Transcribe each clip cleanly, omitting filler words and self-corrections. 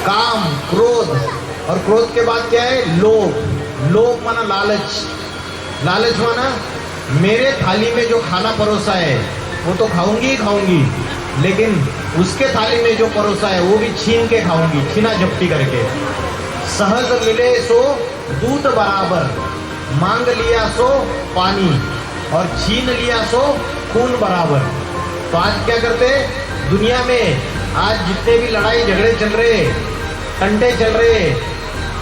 काम, क्रोध, और क्रोध के बाद क्या है? लोभ। लोभ माना लालच। लालच माना मेरे थाली में जो खाना परोसा है वो तो खाऊंगी ही खाऊंगी, लेकिन उसके थाली में जो परोसा है वो भी छीन के खाऊंगी, छीना झपटी करके। सहज मिले सो दूध बराबर, मांग लिया सो पानी, और छीन लिया सो खून बराबर। तो आज क्या करते हैं दुनिया में? आज जितने भी लड़ाई झगड़े चल रहे, टंटे चल रहे,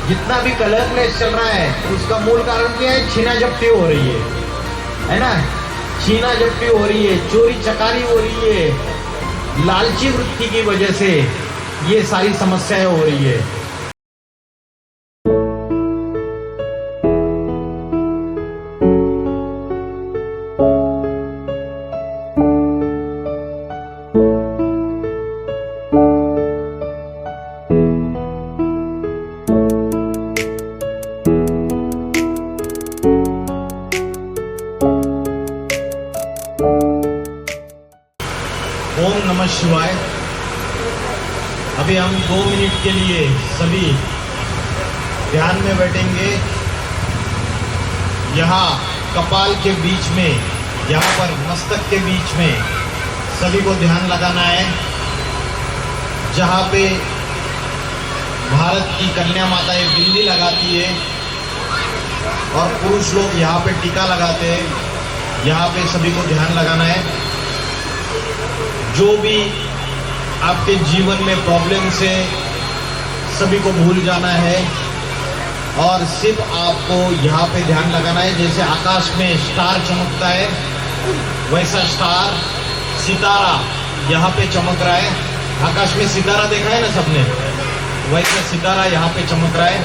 जितना भी कलरलेस चल रहा है, उसका मूल कारण क्या है? छीना झपटी हो रही है ना? छीना झपटी हो रही है, चोरी चकारी हो रही है। लालची वृत्ति की वजह से ये सारी समस्याएं हो रही है। ओम नमः शिवाय। अभी हम 2 मिनट के लिए सभी ध्यान में बैठेंगे। यहाँ कपाल के बीच में, यहाँ पर मस्तक के बीच में सभी को ध्यान लगाना है। जहाँ पे भारत की कन्या माता एक बिंदी लगाती है और पुरुष लोग यहाँ पे टीका लगाते हैं, यहाँ पे सभी को ध्यान लगाना है। जो भी आपके जीवन में प्रॉब्लम से सभी को भूल जाना है और सिर्फ आपको यहाँ पे ध्यान लगाना है। जैसे आकाश में स्टार चमकता है, वैसा स्टार, सितारा यहाँ पे चमक रहा है। आकाश में सितारा देखा है ना सबने? वैसा सितारा यहाँ पे चमक रहा है।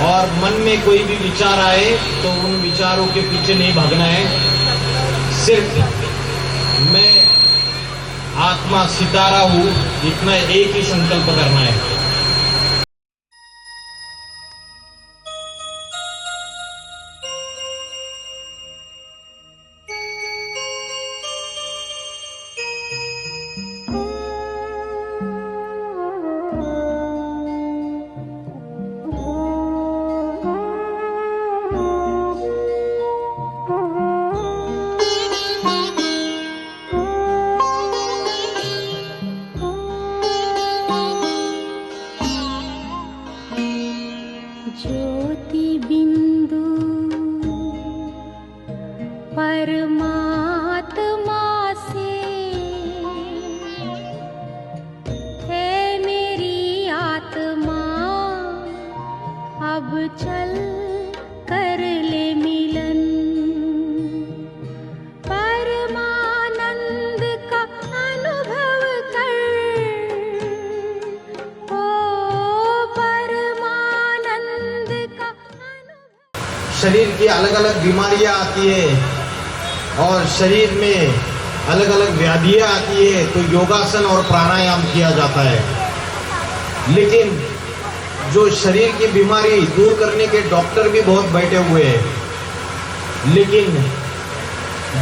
और मन में कोई भी विचार आए तो उन विचारों के पीछे नहीं भागना है। सिर्फ मैं आत्मा सितारा हूँ, इतना एक ही संकल्प करना है। ज्योति बिंदु परमात्मा से है मेरी आत्मा, अब चल कर ले मिलन। परमानंद का अनुभव कर, शरीर की अलग अलग बीमारियां आती है और शरीर में अलग अलग व्याधियां आती है, तो योगासन और प्राणायाम किया जाता है। लेकिन जो शरीर की बीमारी दूर करने के डॉक्टर भी बहुत बैठे हुए हैं, लेकिन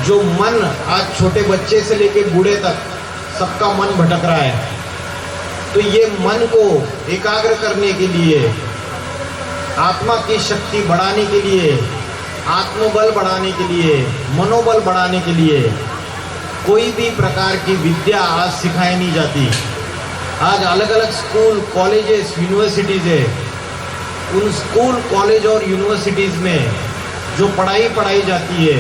जो मन, आज छोटे बच्चे से लेकर बूढ़े तक सबका मन भटक रहा है, तो ये मन को एकाग्र करने के लिए, आत्मा की शक्ति बढ़ाने के लिए, आत्मबल बढ़ाने के लिए, मनोबल बढ़ाने के लिए कोई भी प्रकार की विद्या आज सिखाई नहीं जाती। आज अलग अलग स्कूल, कॉलेजेस, यूनिवर्सिटीज़ है। उन स्कूल, कॉलेज और यूनिवर्सिटीज़ में जो पढ़ाई पढ़ाई जाती है,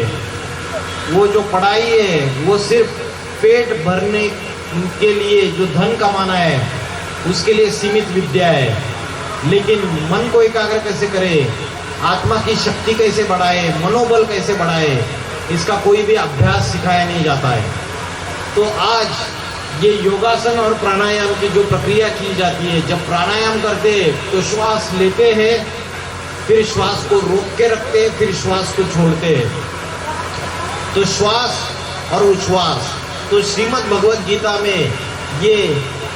वो जो पढ़ाई है वो सिर्फ पेट भरने के लिए, जो धन कमाना है उसके लिए सीमित विद्या है। लेकिन मन को एकाग्र कैसे करे, आत्मा की शक्ति कैसे बढ़ाए, मनोबल कैसे बढ़ाए, इसका कोई भी अभ्यास सिखाया नहीं जाता है। तो आज ये योगासन और प्राणायाम की जो प्रक्रिया की जाती है, जब प्राणायाम करते हैं तो श्वास लेते हैं, फिर श्वास को रोक के रखते हैं, फिर श्वास को छोड़ते हैं। तो श्वास और उच्छ्वास, तो श्रीमद् भगवद गीता में ये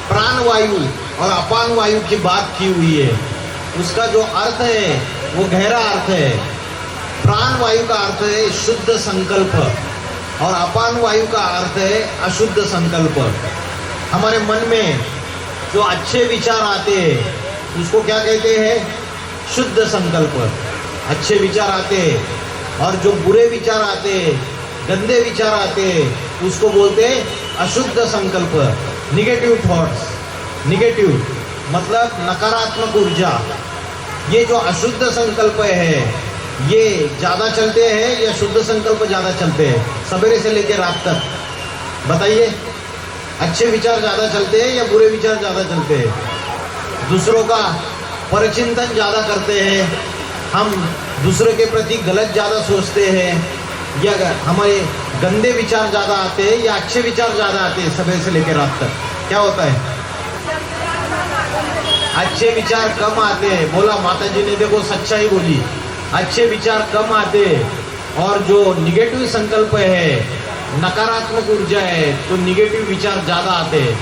प्राणवायु और अपान वायु की बात की हुई है। उसका जो अर्थ है वो गहरा अर्थ है। प्राण वायु का अर्थ है शुद्ध संकल्प और अपान वायु का अर्थ है अशुद्ध संकल्प। हमारे मन में जो अच्छे विचार आते हैं उसको क्या कहते हैं? शुद्ध संकल्प। अच्छे विचार आते हैं और जो बुरे विचार आते हैं, गंदे विचार आते हैं, उसको बोलते हैं अशुद्ध संकल्प, निगेटिव थॉट्स। निगेटिव मतलब नकारात्मक ऊर्जा। ये जो अशुद्ध संकल्प है ये ज़्यादा चलते हैं या शुद्ध संकल्प ज़्यादा चलते हैं? सवेरे से लेकर रात तक बताइए, अच्छे विचार ज़्यादा चलते हैं या बुरे विचार ज़्यादा चलते हैं? दूसरों का परचिंतन ज़्यादा करते हैं, हम दूसरे के प्रति गलत ज़्यादा सोचते हैं, या हमारे गंदे विचार ज़्यादा आते हैं या अच्छे विचार ज़्यादा आते हैं? सवेरे से लेकर रात तक क्या होता है? अच्छे विचार कम आते हैं। बोला माता जी ने, देखो सच्चाई बोली, अच्छे विचार कम आते हैं और जो निगेटिव संकल्प है, नकारात्मक ऊर्जा है, तो निगेटिव विचार ज़्यादा आते हैं।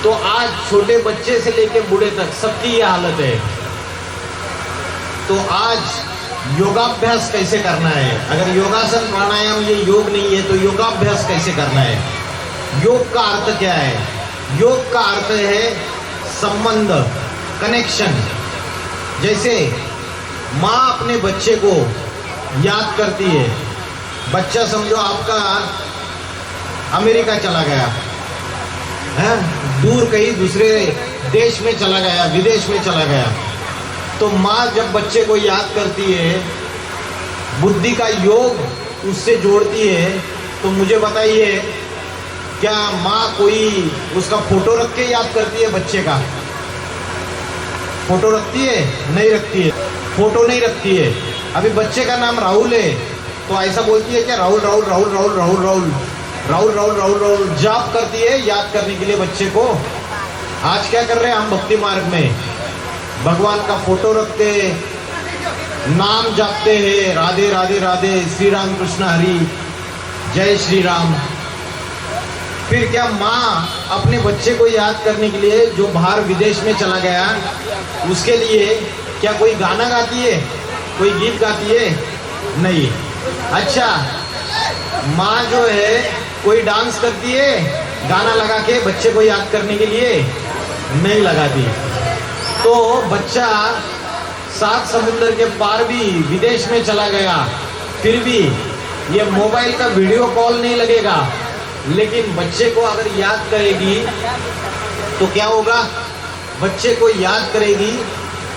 तो आज छोटे बच्चे से लेकर बूढ़े तक सबकी ये हालत है। तो आज योगाभ्यास कैसे करना है? अगर योगासन प्राणायाम ये योग नहीं है तो योगाभ्यास कैसे करना है? योग का अर्थ क्या है? योग का अर्थ है संबंध, कनेक्शन। जैसे माँ अपने बच्चे को याद करती है। बच्चा समझो आपका अमेरिका चला गया है, दूर कहीं दूसरे देश में चला गया, विदेश में चला गया, तो माँ जब बच्चे को याद करती है, बुद्धि का योग उससे जोड़ती है, तो मुझे बताइए क्या माँ कोई उसका फोटो रख के याद करती है? बच्चे का फोटो रखती है? नहीं रखती है, फोटो नहीं रखती है। अभी बच्चे का नाम राहुल है तो ऐसा बोलती है क्या? राहुल राहुल राहुल राहुल राहुल राहुल राहुल राहुल राहुल राहुल जाप करती है याद करने के लिए बच्चे को। आज क्या कर रहे हैं हम भक्ति मार्ग में? भगवान का फोटो रखते हैं, नाम जपते हैं, राधे राधे राधे, श्री राम कृष्ण हरि, जय श्री राम। फिर क्या माँ अपने बच्चे को याद करने के लिए जो बाहर विदेश में चला गया उसके लिए क्या कोई गाना गाती है? कोई गीत गाती है? नहीं। अच्छा, माँ जो है कोई डांस करती है गाना लगा के बच्चे को याद करने के लिए? नहीं लगाती। तो बच्चा 7 समुद्र के पार भी विदेश में चला गया, फिर भी ये मोबाइल का वीडियो कॉल नहीं लगेगा, लेकिन बच्चे को अगर याद करेगी तो क्या होगा? बच्चे को याद करेगी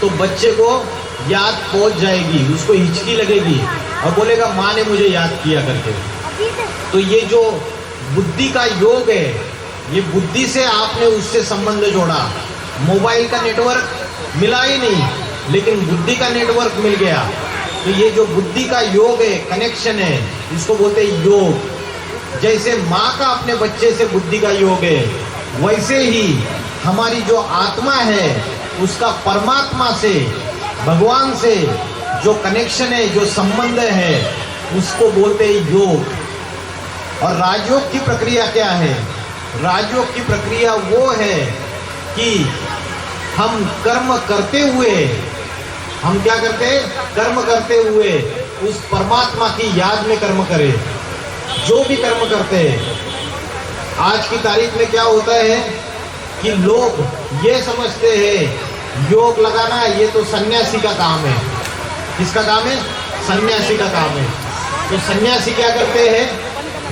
तो बच्चे को याद पहुंच जाएगी, उसको हिचकी लगेगी और बोलेगा माँ ने मुझे याद किया करके। तो ये जो बुद्धि का योग है, ये बुद्धि से आपने उससे संबंध जोड़ा। मोबाइल का नेटवर्क मिला ही नहीं, लेकिन बुद्धि का नेटवर्क मिल गया। तो ये जो बुद्धि का योग है, कनेक्शन है, इसको बोलते हैं योग। जैसे माँ का अपने बच्चे से बुद्धि का योग है, वैसे ही हमारी जो आत्मा है उसका परमात्मा से, भगवान से जो कनेक्शन है, जो संबंध है, उसको बोलते हैं योग। और राजयोग की प्रक्रिया क्या है? राजयोग की प्रक्रिया वो है कि हम कर्म करते हुए, हम क्या करते हैं? कर्म करते हुए उस परमात्मा की याद में कर्म करें। जो भी कर्म करते हैं, आज की तारीख में क्या होता है कि लोग ये समझते हैं योग लगाना ये तो सन्यासी का काम है। किसका काम है? सन्यासी का काम है। तो सन्यासी क्या करते हैं?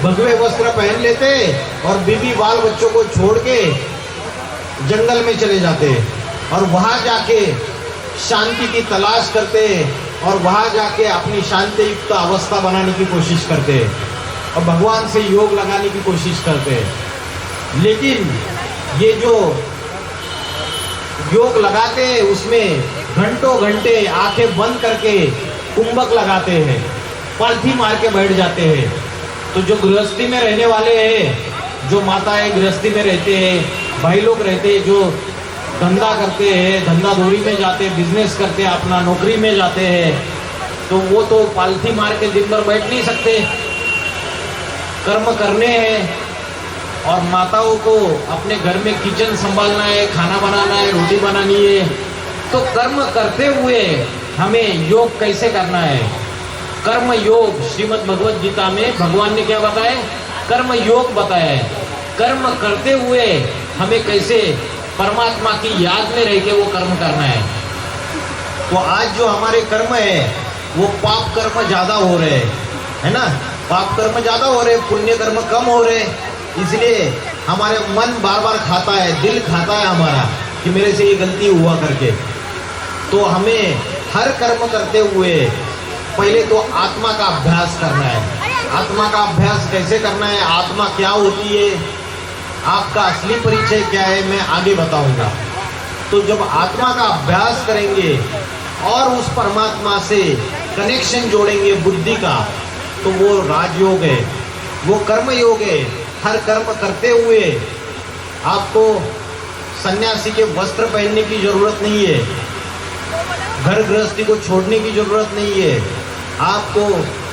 भगवे वस्त्र पहन लेते और बीवी बाल बच्चों को छोड़ के जंगल में चले जाते और वहाँ जाके शांति की तलाश करते और वहाँ जाके अपनी शांति युक्त अवस्था बनाने की कोशिश करते और भगवान से योग लगाने की कोशिश करते हैं। लेकिन ये जो योग लगाते हैं उसमें घंटों घंटे आंखें बंद करके कुंभक लगाते हैं, पालथी मार के बैठ जाते हैं। तो जो गृहस्थी में रहने वाले हैं, जो माताएं गृहस्थी में रहते हैं, भाई लोग रहते हैं, जो धंधा करते हैं, धंधा धोरी में जाते हैं, बिजनेस करते हैं, अपना नौकरी में जाते हैं, तो वो तो पालथी मार के दिन भर बैठ नहीं सकते, कर्म करने हैं। और माताओं को अपने घर में किचन संभालना है, खाना बनाना है, रोटी बनानी है। तो कर्म करते हुए हमें योग कैसे करना है? कर्म योग श्रीमद् भगवद गीता में भगवान ने क्या बताया? कर्म योग बताया है। कर्म करते हुए हमें कैसे परमात्मा की याद में रह के वो कर्म करना है। तो आज जो हमारे कर्म है वो पाप कर्म ज्यादा हो रहे हैं, है ना, पाप कर्म ज्यादा हो रहे, पुण्य कर्म कम हो रहे। इसलिए हमारे मन बार बार खाता है, दिल खाता है हमारा कि मेरे से ये गलती हुआ करके। तो हमें हर कर्म करते हुए पहले तो आत्मा का अभ्यास करना है। आत्मा का अभ्यास कैसे करना है, आत्मा क्या होती है, आपका असली परिचय क्या है, मैं आगे बताऊंगा। तो जब आत्मा का अभ्यास करेंगे और उस परमात्मा से कनेक्शन जोड़ेंगे बुद्धि का, तो वो राजयोग है, वो कर्म योग है। हर कर्म करते हुए आपको सन्यासी के वस्त्र पहनने की जरूरत नहीं है, घर गृहस्थी को छोड़ने की जरूरत नहीं है। आपको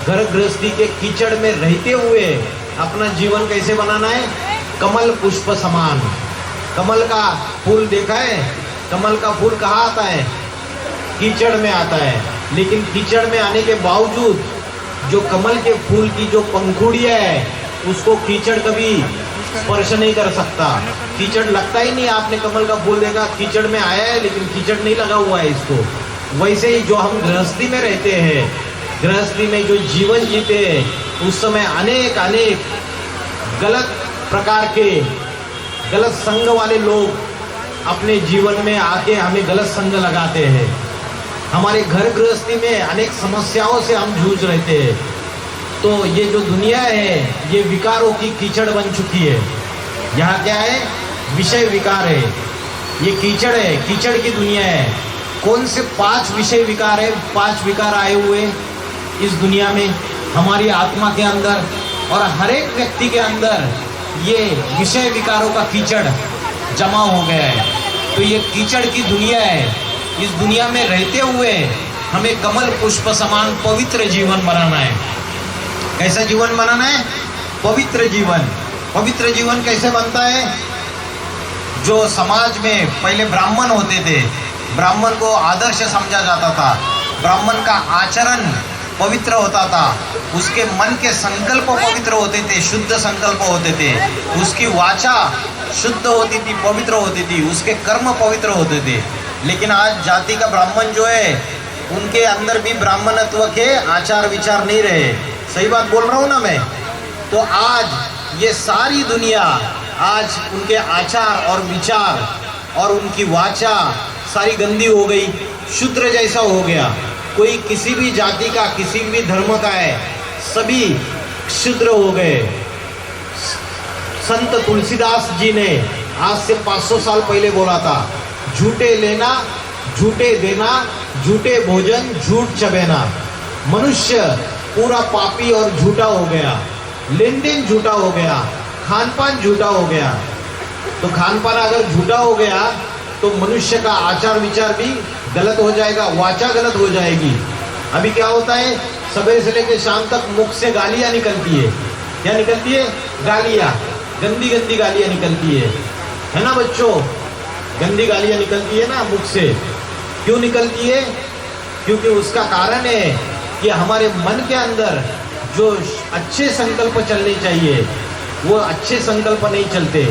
घर गृहस्थी के कीचड़ में रहते हुए अपना जीवन कैसे बनाना है, कमल पुष्प समान। कमल का फूल देखा है, कमल का फूल कहाँ आता है, कीचड़ में आता है। लेकिन कीचड़ में आने के बावजूद जो कमल के फूल की जो पंखुड़ियाँ है उसको कीचड़ कभी स्पर्श नहीं कर सकता, कीचड़ लगता ही नहीं। आपने कमल का फूल देखा, कीचड़ में आया है लेकिन कीचड़ नहीं लगा हुआ है इसको। वैसे ही जो हम गृहस्थी में रहते हैं, गृहस्थी में जो जीवन जीते हैं, उस समय अनेक अनेक गलत प्रकार के गलत संग वाले लोग अपने जीवन में आके हमें गलत संग लगाते हैं। हमारे घर गृहस्थी में अनेक समस्याओं से हम जूझ रहते हैं। तो ये जो दुनिया है ये विकारों की कीचड़ बन चुकी है। यहाँ क्या है, विषय विकार है, ये कीचड़ है, कीचड़ की दुनिया है। कौन से 5 विषय विकार है, 5 विकार आए हुए इस दुनिया में हमारी आत्मा के अंदर, और हर एक व्यक्ति के अंदर ये विषय विकारों का कीचड़ जमा हो गया है। तो ये कीचड़ की दुनिया है। इस दुनिया में रहते हुए हमें कमल पुष्प समान पवित्र जीवन बनाना है। कैसा जीवन बनाना है, पवित्र जीवन। पवित्र जीवन कैसे बनता है, जो समाज में पहले ब्राह्मण होते थे, ब्राह्मण को आदर्श समझा जाता था, ब्राह्मण का आचरण पवित्र होता था, उसके मन के संकल्प पवित्र होते थे, शुद्ध संकल्प होते थे, उसकी वाचा शुद्ध होती थी, पवित्र होती थी, उसके कर्म पवित्र होते थे। लेकिन आज जाति का ब्राह्मण जो है उनके अंदर भी ब्राह्मणत्व के आचार विचार नहीं रहे। सही बात बोल रहा हूँ ना मैं। तो आज ये सारी दुनिया, आज उनके आचार और विचार और उनकी वाचा सारी गंदी हो गई, शूद्र जैसा हो गया। कोई किसी भी जाति का, किसी भी धर्म का है, सभी शूद्र हो गए। संत तुलसीदास जी ने आज से 500 साल पहले बोला था, झूठे लेना, झूठे देना, झूठे भोजन, झूठ चबेना। मनुष्य पूरा पापी और झूठा हो गया, लेन देन झूठा हो गया, खान पान झूठा हो गया। तो खान पान अगर झूठा हो गया तो मनुष्य का आचार विचार भी गलत हो जाएगा, वाचा गलत हो जाएगी। अभी क्या होता है, सवेरे से लेकर शाम तक मुख से गालियां निकलती है। क्या निकलती है, गालियां, गंदी गंदी गालियां निकलती है ना बच्चों, गंदी गालियां निकलती है ना मुख से। क्यों निकलती है, क्योंकि उसका कारण है कि हमारे मन के अंदर जो अच्छे संकल्प चलने चाहिए वो अच्छे संकल्प नहीं चलते।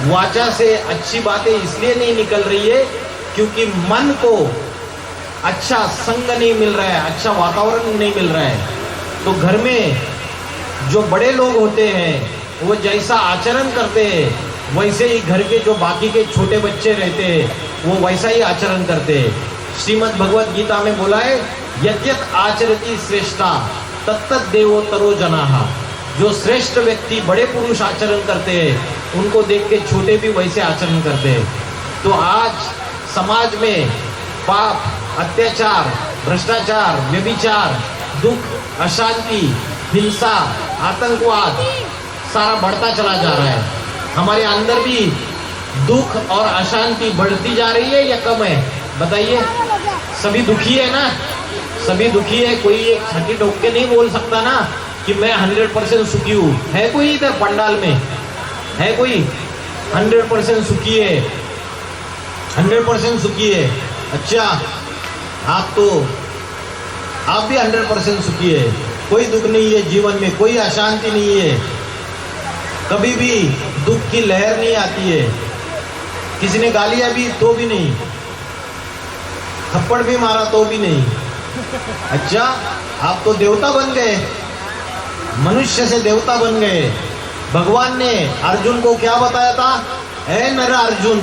वाचा से अच्छी बातें इसलिए नहीं निकल रही है क्योंकि मन को अच्छा संग नहीं मिल रहा है, अच्छा वातावरण नहीं मिल रहा है। तो घर में जो बड़े लोग होते हैं वो जैसा आचरण करते हैं वैसे ही घर के जो बाकी के छोटे बच्चे रहते हैं वो वैसा ही आचरण करते हैं। श्रीमद् भगवत गीता में बोला है, यद्यत आचरति श्रेष्ठा तत्तत देवोत्तरो जनाः। जो श्रेष्ठ व्यक्ति, बड़े पुरुष आचरण करते हैं उनको देख के छोटे भी वैसे आचरण करते हैं। तो आज समाज में पाप, अत्याचार, भ्रष्टाचार, व्यभिचार, दुख, अशांति, हिंसा, आतंकवाद सारा बढ़ता चला जा रहा है। हमारे अंदर भी दुख और अशांति बढ़ती जा रही है या कम है, बताइए। सभी दुखी है ना, सभी दुखी है। कोई एक छठी ठोक के नहीं बोल सकता ना कि मैं 100% सुखी हूँ। है कोई इधर पंडाल में, है कोई 100% सुखी है, 100% सुखी है? अच्छा, आप भी 100% सुखी है, कोई दुख नहीं है जीवन में, कोई अशांति नहीं है, कभी भी दुख की लहर नहीं आती है। किसी ने गालियां भी तो भी नहीं, थप्पड़ भी मारा तो भी नहीं। अच्छा, आप तो देवता बन गए, मनुष्य से देवता बन गए। भगवान ने अर्जुन को क्या बताया था? ऐ नर अर्जुन,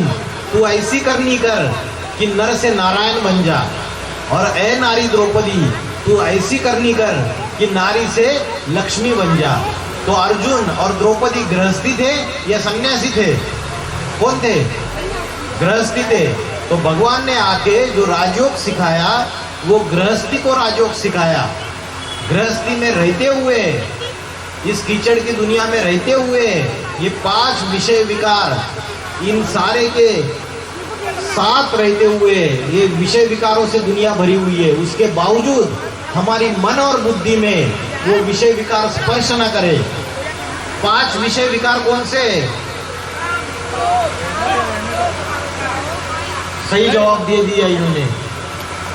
तू ऐसी करनी कर कि नर से नारायण बन जा, और ऐ नारी द्रौपदी, तू ऐसी करनी कर कि नारी से लक्ष्मी बन जा। तो अर्जुन और द्रौपदी गृहस्थी थे या सन्यासी थे? कौन थे? गृहस्थी थे। तो भगवान ने आके जो राजयोग सिखाया वो गृहस्थी को राजयोग सिखाया। गृहस्थी में रहते हुए, इस कीचड़ की दुनिया में रहते हुए, ये 5 विषय विकार, इन सारे के साथ रहते हुए ये विषय विकारों से दुनिया भरी हुई है, उसके बावजूद हमारी मन और बुद्धि में वो विषय विकार स्पर्श न करे। 5 विषय विकार कौन से? सही जवाब दे दिया इन्होंने।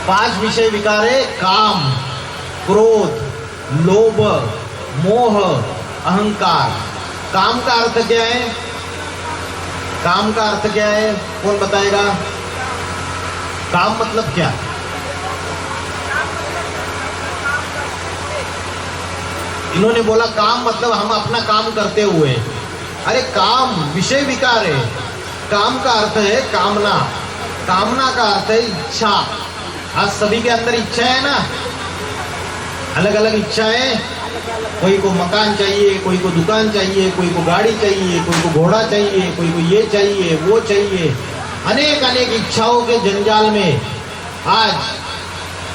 5 विषय विकार है काम, क्रोध, लोभ, मोह, अहंकार। काम का अर्थ क्या है? काम का अर्थ क्या है? कौन बताएगा? काम मतलब क्या? इन्होंने बोला काम मतलब हम अपना काम करते हुए। अरे काम विषय विकार है। काम का अर्थ है कामना, कामना का अर्थ है इच्छा। आज सभी के अंदर इच्छा है ना, अलग अलग इच्छाएं। कोई को मकान चाहिए, कोई को दुकान चाहिए, कोई को गाड़ी चाहिए, कोई को घोड़ा चाहिए, कोई को ये चाहिए वो चाहिए। अनेक अनेक इच्छाओं के जंजाल में आज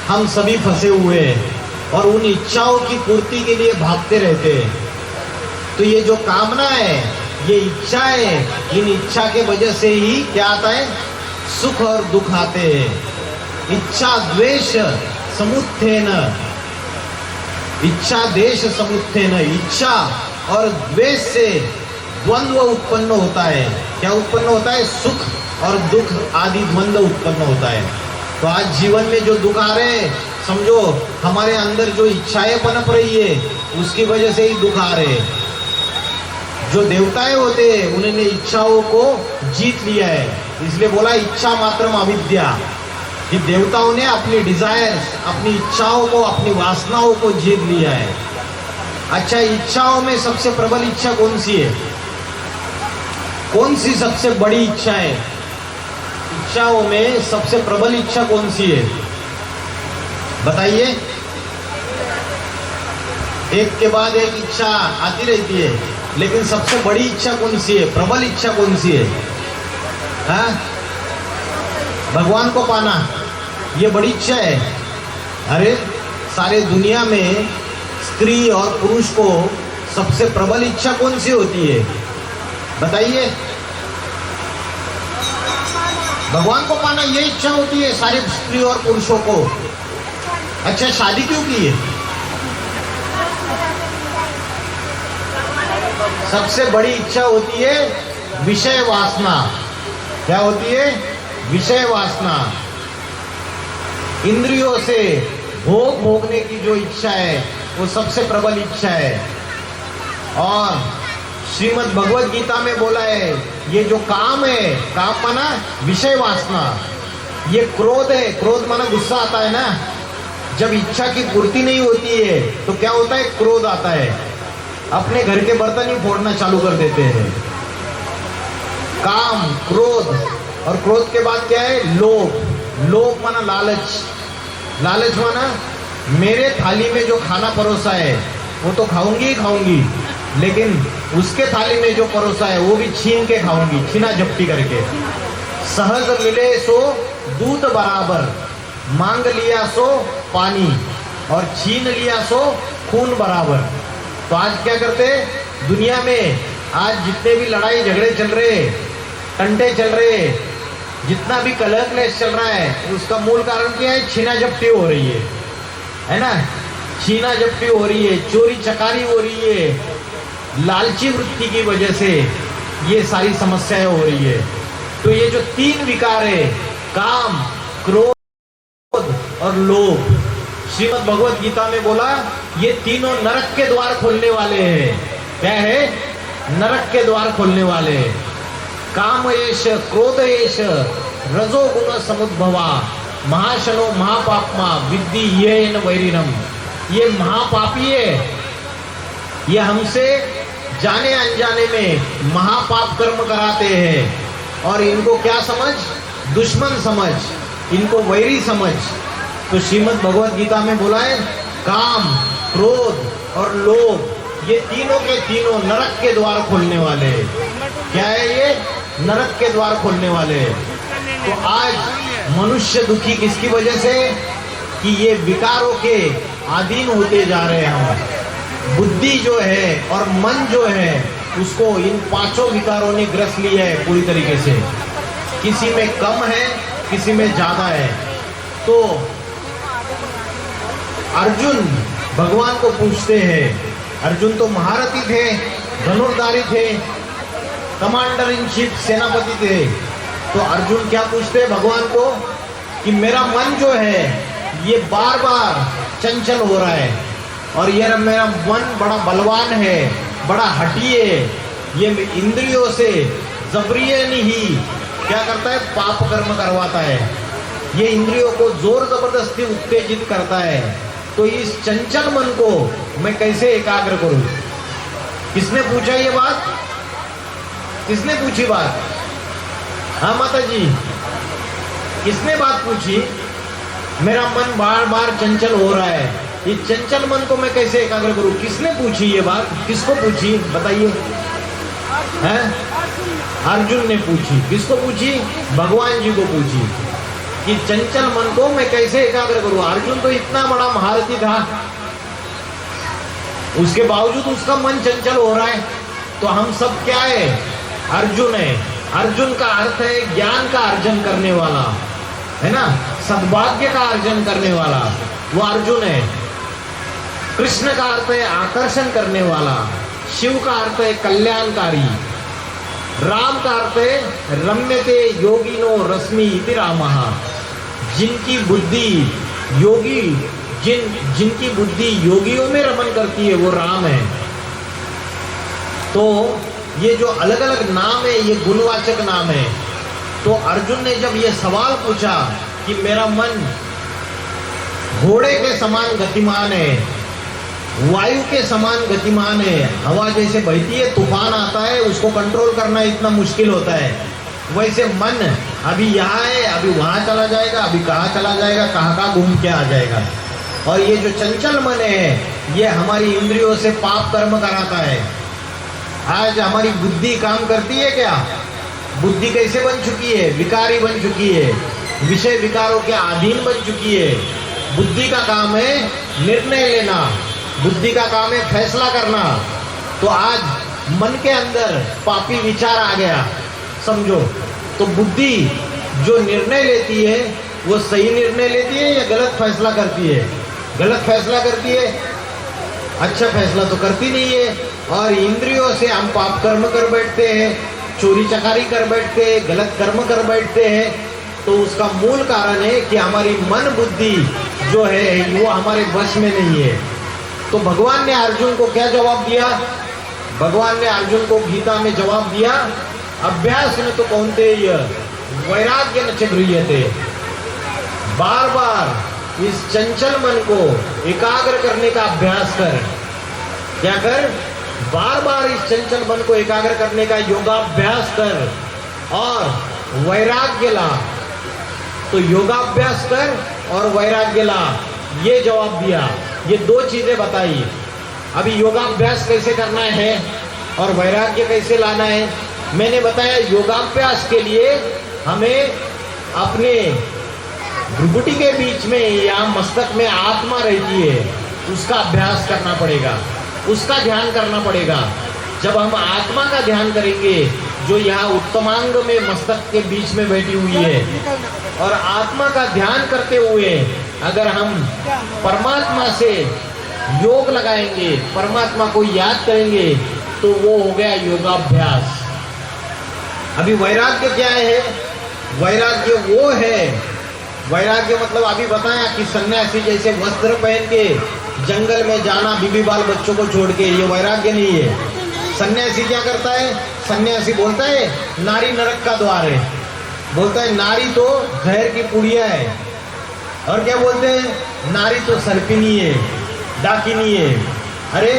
हम सभी फंसे हुए हैं और उन इच्छाओं की पूर्ति के लिए भागते रहते हैं। तो ये जो कामना है, ये इच्छा है, इन इच्छा के वजह से ही क्या आता है? सुख और दुख आते हैं। इच्छा द्वेष समुत्थेन, इच्छा देश समुत्थेन, इच्छा और द्वेष से द्वंद्व उत्पन्न होता है। क्या उत्पन्न होता है? सुख और दुख आदि द्वंद्व उत्पन्न होता है। तो आज जीवन में जो दुख आ रहे हैं, समझो हमारे अंदर जो इच्छाएं पनप रही है उसकी वजह से ही दुख आ रहे हैं। जो देवताएं होते हैं उन्होंने इच्छाओं को जीत लिया है, इसलिए बोला इच्छा मात्रम अविद्या, कि देवताओं ने अपनी डिजायर्स, अपनी इच्छाओं को, अपनी वासनाओं को जीत लिया है। अच्छा, इच्छाओं में सबसे प्रबल इच्छा कौन सी है? कौन सी सबसे बड़ी इच्छा है? इच्छाओं में सबसे प्रबल इच्छा कौन सी है? बताइए। एक के बाद एक इच्छा आती रहती है, लेकिन सबसे बड़ी इच्छा कौन सी है? प्रबल इच्छा कौन सी है? हाँ? भगवान को पाना, ये बड़ी इच्छा है। अरे सारे दुनिया में स्त्री और पुरुष को सबसे प्रबल इच्छा कौन सी होती है? बताइए। भगवान को पाना ये इच्छा होती है सारे स्त्री और पुरुषों को। अच्छा, शादी क्यों की है? सबसे बड़ी इच्छा होती है विषय वासना। क्या होती है? विषय वासना। इंद्रियों से भोग भोगने की जो इच्छा है वो सबसे प्रबल इच्छा है। और श्रीमद् भगवद गीता में बोला है ये जो काम है, काम माना विषय वासना, ये क्रोध है। क्रोध माना गुस्सा आता है ना। जब इच्छा की पूर्ति नहीं होती है तो क्या होता है? क्रोध आता है। अपने घर के बर्तन ही फोड़ना चालू कर देते हैं। काम, क्रोध, और क्रोध के बाद क्या है? लोभ। लोभ माना लालच। लालच माना मेरे थाली में जो खाना परोसा है वो तो खाऊंगी ही खाऊंगी, लेकिन उसके थाली में जो परोसा है वो भी छीन के खाऊंगी, छीना झपटी करके। सहज मिले सो दूध बराबर, मांग लिया सो पानी, और छीन लिया सो खून बराबर। तो आज क्या करते हैं दुनिया में? आज जितने भी लड़ाई झगड़े चल रहे, टंटे चल रहे, जितना भी कलह क्लेश चल रहा है, उसका मूल कारण क्या है? छीना झपटी हो रही है ना? छीना झपटी हो रही है, चोरी चकारी हो रही है। लालची वृत्ति की वजह से ये सारी समस्याएं हो रही है। तो ये जो 3 विकार है, काम, क्रोध और लोभ, श्रीमद् भगवद गीता में बोला ये तीनों नरक के द्वार खोलने वाले हैं। क्या है? नरक के द्वार खोलने वाले हैं। कामयेश क्रोधयेश रजोगुण समुद्भवा महाशनो महापापमा विद्धि येन वैरिणम। ये महापापी है, ये हमसे जाने अनजाने में महापाप कर्म कराते हैं और इनको क्या समझ, दुश्मन समझ, इनको वैरी समझ। तो श्रीमद् भगवत गीता में बोला है काम, क्रोध और लोभ ये तीनों के तीनों नरक के द्वार खोलने वाले हैं। क्या है ये? नरक के द्वार खोलने वाले हैं। तो आज मनुष्य दुखी किसकी वजह से? कि ये विकारों के अधीन होते जा रहे हैं हम। बुद्धि जो है और मन जो है उसको इन पांचों विकारों ने ग्रस लिया है पूरी तरीके से। किसी में कम है, किसी में ज्यादा है। तो अर्जुन भगवान को पूछते हैं, अर्जुन तो महारथी थे, धनुर्धारी थे, कमांडर इन चीफ सेनापति थे। तो अर्जुन क्या पूछते हैं भगवान को कि मेरा मन जो है ये बार बार चंचल हो रहा है और ये मेरा मन बड़ा बलवान है, बड़ा हठी है, ये इंद्रियों से जबरियन ही क्या करता है, पाप कर्म करवाता है, ये इंद्रियों को जोर जबरदस्ती उत्तेजित करता है। तो इस चंचल मन को मैं कैसे एकाग्र करूं? किसने पूछा ये बात? किसने पूछी बात? हाँ माता जी, किसने बात पूछी? मेरा मन बार बार चंचल हो रहा है, ये चंचल मन को मैं कैसे एकाग्र करूं? किसने पूछी ये बात? किसको पूछी बताइए? हैं? अर्जुन ने पूछी। किसको पूछी? भगवान जी को पूछी कि चंचल मन को मैं कैसे एकाग्र करूं। अर्जुन तो इतना बड़ा महारथी था, उसके बावजूद उसका मन चंचल हो रहा है। तो हम सब क्या है? अर्जुन है। अर्जुन का अर्थ है ज्ञान का अर्जन करने वाला, है ना, सद्भाग्य का अर्जन करने वाला, वो अर्जुन है। कृष्ण का अर्थ है आकर्षण करने वाला, शिव का अर्थ है कल्याणकारी, राम का अर्थ है रम्यते योगिनो रश्मि इति रामः। जिनकी बुद्धि योगी, जिनकी बुद्धि योगियों में रमन करती है वो राम है। तो ये जो अलग अलग नाम है ये गुणवाचक नाम है। तो अर्जुन ने जब ये सवाल पूछा कि मेरा मन घोड़े के समान गतिमान है, वायु के समान गतिमान है, हवा जैसे बहती है, तूफान आता है, उसको कंट्रोल करना इतना मुश्किल होता है, वैसे मन अभी यहाँ है, अभी वहाँ चला जाएगा, अभी कहाँ चला जाएगा, कहाँ घूम के आ जाएगा। और ये जो चंचल मन है ये हमारी इंद्रियों से पाप कर्म कराता है। आज हमारी बुद्धि काम करती है क्या? बुद्धि कैसे बन चुकी है? विकारी बन चुकी है, विषय विकारों के अधीन बन चुकी है। बुद्धि का काम है निर्णय लेना, बुद्धि का काम है फैसला करना। तो आज मन के अंदर पापी विचार आ गया समझो, तो बुद्धि जो निर्णय लेती है वो सही निर्णय लेती है या गलत फैसला करती है? गलत फैसला करती है, अच्छा फैसला तो करती नहीं है। और इंद्रियों से हम पाप कर्म कर बैठते हैं, चोरी चकारी कर बैठते हैं, गलत कर्म कर बैठते हैं। तो उसका मूल कारण है कि हमारी मन बुद्धि जो है वो हमारे वश में नहीं है। तो भगवान ने अर्जुन को क्या जवाब दिया? भगवान ने अर्जुन को गीता में जवाब दिया, अभ्यास में तो कौन्तेय वैराग्य न च गृह्यते। बार बार इस चंचल मन को एकाग्र करने का अभ्यास कर। क्या कर? बार बार इस चंचल मन को एकाग्र करने का योगाभ्यास कर और वैराग्य ला। तो योगाभ्यास कर और वैराग्य ला, ये जवाब दिया, ये दो चीजें बताई। अभी योगाभ्यास कैसे करना है और वैराग्य कैसे लाना है मैंने बताया। योगाभ्यास के लिए हमें अपने भ्रुकुटी के बीच में या मस्तक में आत्मा रहती है, उसका अभ्यास करना पड़ेगा, उसका ध्यान करना पड़ेगा। जब हम आत्मा का ध्यान करेंगे जो यहाँ उत्तमांग में मस्तक के बीच में बैठी हुई है, और आत्मा का ध्यान करते हुए अगर हम परमात्मा से योग लगाएंगे, परमात्मा को याद करेंगे, तो वो हो गया योगाभ्यास। अभी वैराग्य क्या है? वैराग्य वो है, वैराग्य मतलब अभी बताया कि सन्यासी जैसे वस्त्र पहन के जंगल में जाना बीबी बाल बच्चों को छोड़ के, ये वैराग्य नहीं है। सन्यासी क्या करता है? सन्यासी बोलता है नारी नरक का द्वार है, बोलता है नारी तो जहर की पुड़िया है, और क्या बोलते हैं नारी तो सर्पिनी है, डाकिनी है। अरे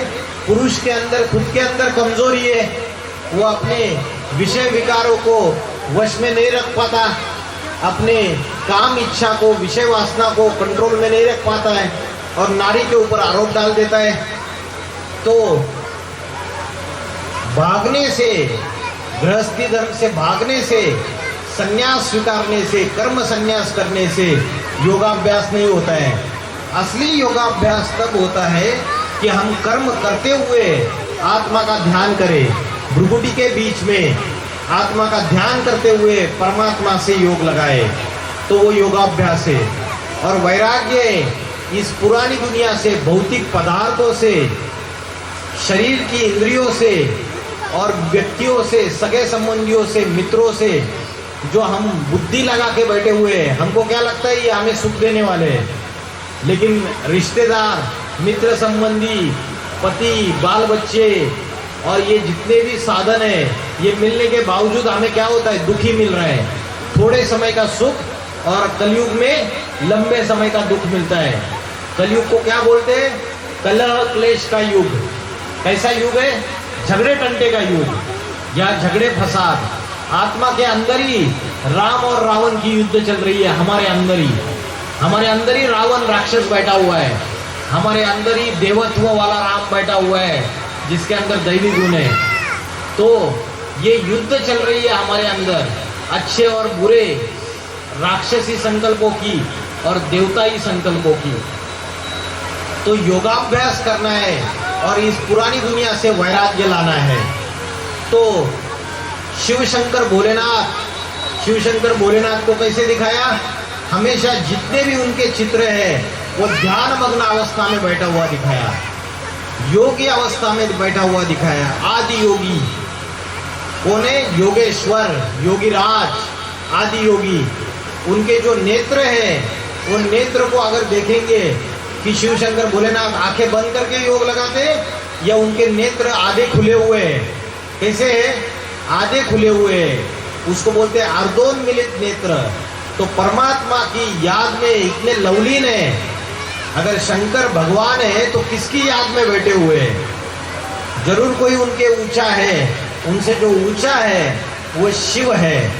पुरुष के अंदर खुद के अंदर कमजोरी है, वो अपने विषय विकारों को वश में नहीं रख पाता, अपने काम इच्छा को विषय वासना को कंट्रोल में नहीं रख पाता है और नारी के ऊपर आरोप डाल देता है। तो भागने से, गृहस्थी धर्म से भागने से, संन्यास स्वीकारने से, कर्म संन्यास करने से योगाभ्यास नहीं होता है। असली योगाभ्यास तब होता है कि हम कर्म करते हुए आत्मा का ध्यान करें, भ्रुकुटी के बीच में आत्मा का ध्यान करते हुए परमात्मा से योग लगाए, तो वो योगाभ्यास है। और वैराग्य इस पुरानी दुनिया से, भौतिक पदार्थों से, शरीर की इंद्रियों से और व्यक्तियों से, सगे संबंधियों से, मित्रों से जो हम बुद्धि लगा के बैठे हुए हैं, हमको क्या लगता है ये हमें सुख देने वाले हैं, लेकिन रिश्तेदार, मित्र संबंधी, पति, बाल बच्चे और ये जितने भी साधन है, ये मिलने के बावजूद हमें क्या होता है, दुखी मिल रहा है। थोड़े समय का सुख और कलयुग में लंबे समय का दुख मिलता है। कलयुग को क्या बोलते हैं, कलह क्लेश का युग। कैसा युग है, झगड़े टंटे का युग, या झगड़े फसाद। आत्मा के अंदर ही राम और रावण की युद्ध चल रही है, हमारे अंदर ही रावण राक्षस बैठा हुआ है, हमारे अंदर ही देवत्व वाला राम बैठा हुआ है जिसके अंदर दैवी गुण है। तो ये युद्ध चल रही है हमारे अंदर, अच्छे और बुरे, राक्षसी संकल्पों की और देवताई संकल्पों की। तो योगाभ्यास करना है और इस पुरानी दुनिया से वैराग्य लाना है। तो शिव शंकर भोलेनाथ को कैसे दिखाया, हमेशा जितने भी उनके चित्र हैं वो ध्यान मग्न अवस्था में बैठा हुआ दिखाया, योगी अवस्था में बैठा हुआ दिखाया। आदि योगी कौन है, योगेश्वर, योगीराज, आदि योगी। उनके जो नेत्र हैं, वो नेत्र को अगर देखेंगे कि शिव शंकर भोलेनाथ आंखें बंद करके योग लगाते या उनके नेत्र आधे खुले हुए हैं, कैसे है, आधे खुले हुए हैं, उसको बोलते हैं अर्धोन्मिलित नेत्र। तो परमात्मा की याद में इतने लवलीन है। अगर शंकर भगवान है तो किसकी याद में बैठे हुए हैं, जरूर कोई उनके ऊंचा है, उनसे जो ऊंचा है वो शिव है।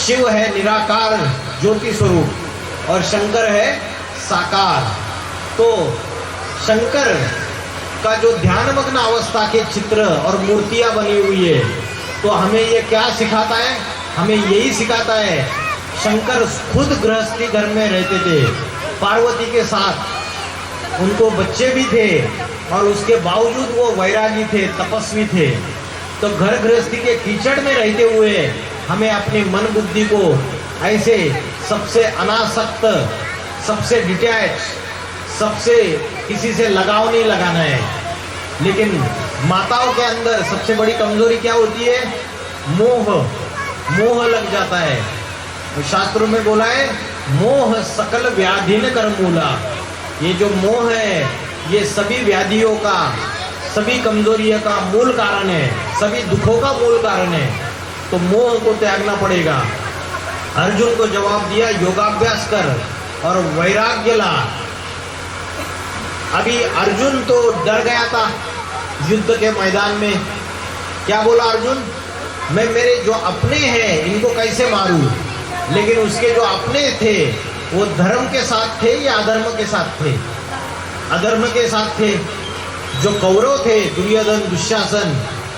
शिव है निराकार ज्योति स्वरूप और शंकर है साकार। तो शंकर का जो ध्यानमग्न अवस्था के चित्र और मूर्तियां बनी हुई है, तो हमें ये क्या सिखाता है, हमें यही सिखाता है। शंकर खुद गृहस्थी घर में रहते थे पार्वती के साथ, उनको बच्चे भी थे और उसके बावजूद वो वैरागी थे, तपस्वी थे। तो घर गृहस्थी के कीचड़ में रहते हुए हमें अपने मन बुद्धि को ऐसे सबसे अनासक्त, सबसे डिटैच, सबसे किसी से लगाव नहीं लगाना है। लेकिन माताओं के अंदर सबसे बड़ी कमजोरी क्या होती है, मोह लग जाता है। तो शास्त्रों में बोला है मोह सकल व्याधि न कर मूला। ये जो मोह है ये सभी व्याधियों का, सभी कमजोरियों का मूल कारण है, सभी दुखों का मूल कारण है। तो मोह को त्यागना पड़ेगा। अर्जुन को जवाब दिया योगाभ्यास कर और वैराग्य ला। अभी अर्जुन तो डर गया था युद्ध के मैदान में। क्या बोला अर्जुन, मैं मेरे जो अपने हैं इनको कैसे मारूं। लेकिन उसके जो अपने थे वो धर्म के साथ थे या अधर्म के साथ थे, अधर्म के साथ थे। जो कौरव थे, दुर्योधन, दुशासन,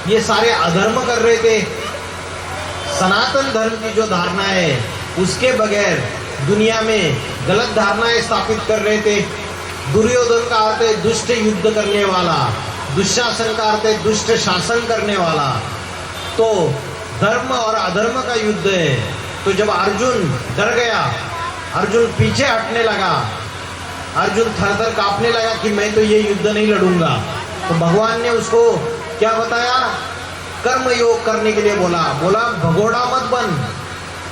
ये सारे अधर्म कर रहे थे। सनातन धर्म की जो धारणा है उसके बगैर दुनिया में गलत धारणाएं स्थापित कर रहे थे। दुर्योधन का अर्थ है दुष्ट युद्ध करने वाला, दुशासन का अर्थ है दुष्ट शासन करने वाला। तो धर्म और अधर्म का युद्ध है। तो जब अर्जुन डर गया, अर्जुन पीछे हटने लगा, अर्जुन थर-थर कांपने लगा कि मैं तो ये युद्ध नहीं लड़ूंगा। तो भगवान ने उसको क्या बताया, कर्म योग करने के लिए बोला भगोड़ा मत बन,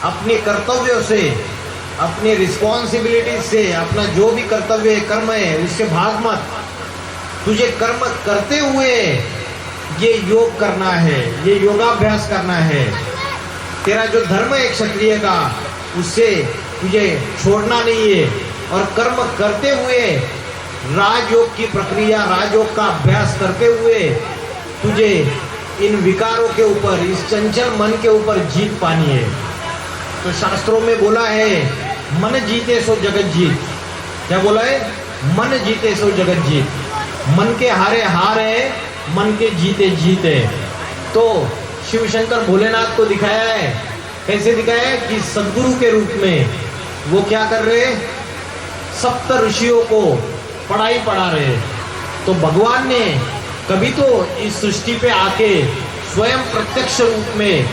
अपने कर्तव्यों से, अपनी रिस्पॉन्सिबिलिटी से, अपना जो भी कर्तव्य कर्म है उससे भाग मत। तुझे कर्म करते हुए ये योग करना है, ये योगाभ्यास करना है। तेरा जो धर्म है क्षत्रिय का, उससे तुझे छोड़ना नहीं है। और कर्म करते हुए, राजयोग की प्रक्रिया, राजयोग का अभ्यास करते हुए तुझे इन विकारों के ऊपर, इस चंचल मन के ऊपर जीत पानी है। तो शास्त्रों में बोला है, मन जीते सो जगत जीत। क्या बोला है? मन जीते सो जगत जीत। मन के हारे हार है, मन के जीते जीत है। तो शिव शंकर भोलेनाथ को दिखाया है, कैसे दिखाया है कि सद्गुरु के रूप में वो क्या कर रहे हैं? सप्त ऋषियों को पढ़ाई पढ़ा रहे। तो भगवान ने कभी तो इस सृष्टि पे आके स्वयं प्रत्यक्ष रूप में,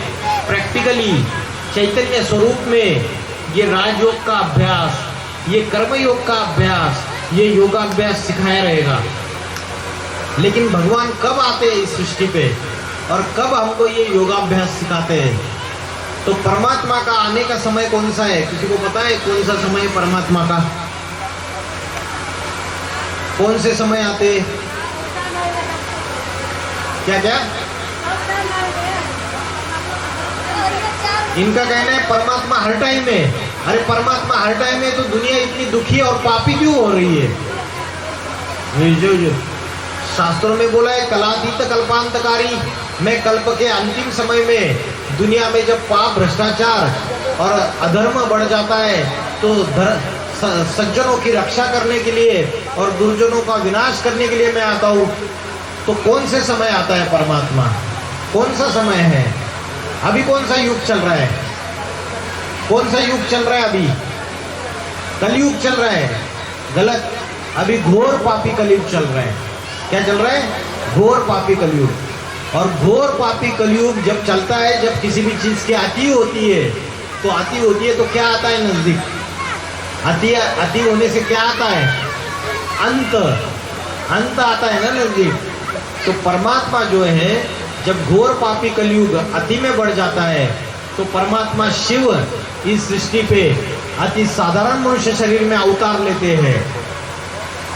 प्रैक्टिकली चैतन्य स्वरूप में ये राजयोग का अभ्यास, ये कर्मयोग का अभ्यास, ये योगाभ्यास सिखाया रहेगा। लेकिन भगवान कब आते हैं इस सृष्टि पे और कब हमको ये योगाभ्यास सिखाते हैं? तो परमात्मा का आने का समय कौन सा है? किसी को पता है कौन सा समय है परमात्मा का? कौन से समय आते? क्या क्या? इनका कहना है परमात्मा हर टाइम है। अरे परमात्मा हर टाइम है तो दुनिया इतनी दुखी और पापी क्यों हो रही है? जो शास्त्रों में बोला है, कलातीत कल्पांतकारी। मैं कल्प के अंतिम समय में दुनिया में जब पाप, भ्रष्टाचार और अधर्म बढ़ जाता है तो सज्जनों की रक्षा करने के लिए और दुर्जनों का विनाश करने के लिए मैं आता हूँ। तो कौन से समय आता है परमात्मा? कौन सा समय है? अभी कौन सा युग चल रहा है? कौन सा युग चल रहा है? अभी कलयुग चल रहा है। गलत, अभी घोर पापी कलयुग चल रहा है। क्या चल रहा है? घोर पापी कलयुग। और घोर पापी कलयुग जब चलता है, जब किसी भी चीज की अति होती है, तो क्या आता है नजदीक? अति होने से क्या आता है? अंत आता है ना नजदीक। तो परमात्मा जो है, जब घोर पापी कलयुग अति में बढ़ जाता है तो परमात्मा शिव इस सृष्टि पे अति साधारण मनुष्य शरीर में अवतार लेते हैं